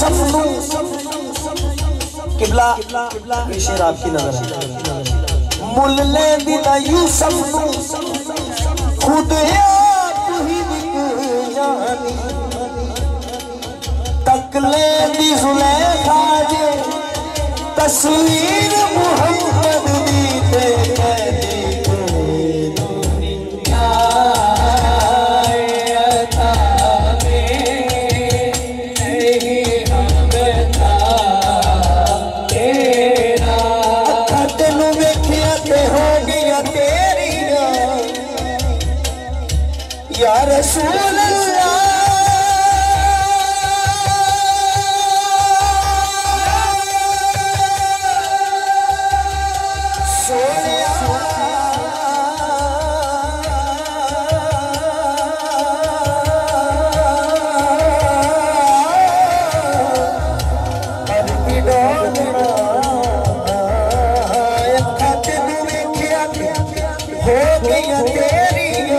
यूसुफ नू किबला ये शेर आपकी नजर है मुल ले दिना यूसुफ नू खुद आप ही जानी तकले दी जुलेखा जे तस्वीर मुहम्मद दी ते कहदी या रसूल अल्लाह सोनिया पर की डोगरा अखा तेनू वेखिया हो गईया तेरिया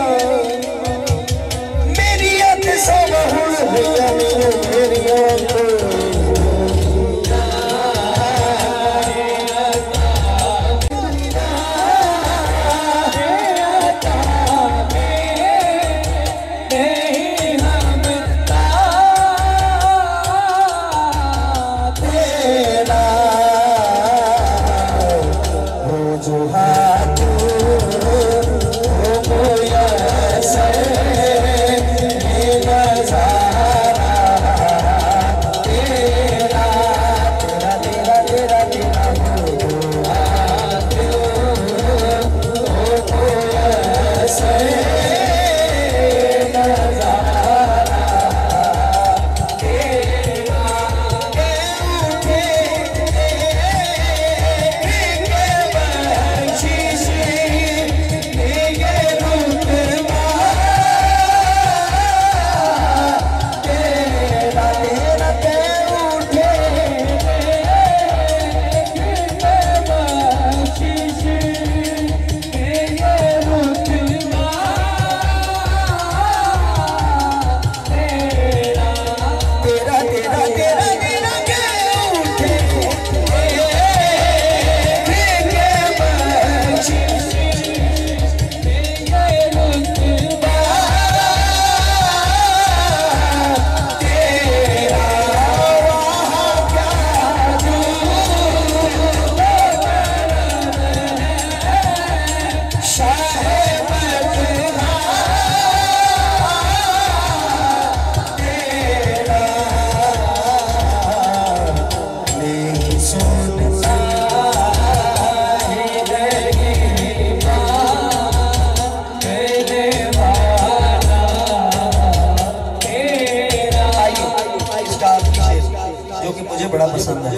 बड़ा पसंद है।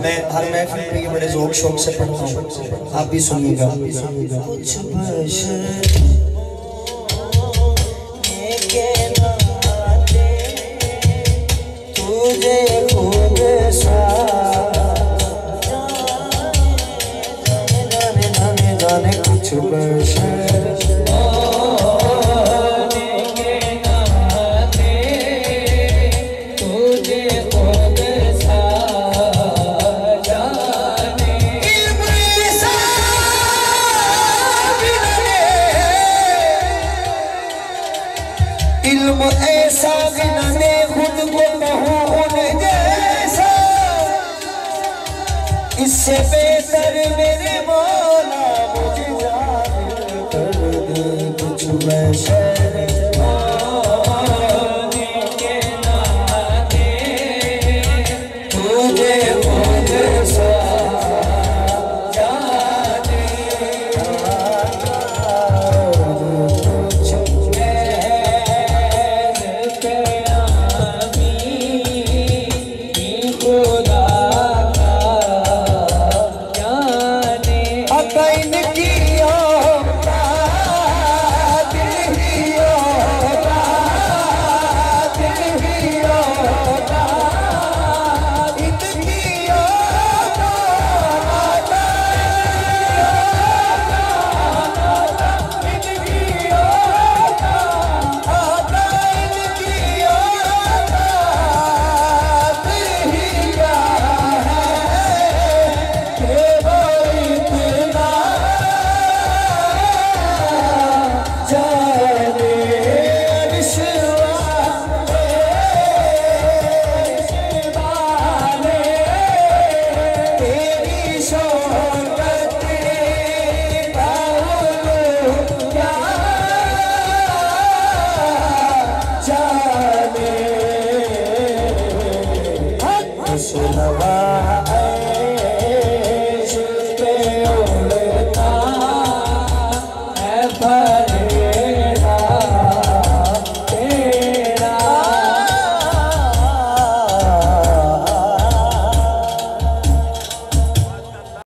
मैं हर महफिल पे ये बड़े ज़ौक़ शौक़ से पढ़ता हूँ, आप भी सुनिएगा। कुछ बशर के नाते तुझे खूब जाने कुछ बशर इल्म ऐसा गिनने खुद को कहूँ उन जैसा, इससे बेहतर मेरे मौला मुझे जाहिर कर दे कुछ बशर के नाते तुझे खुद सा जो कि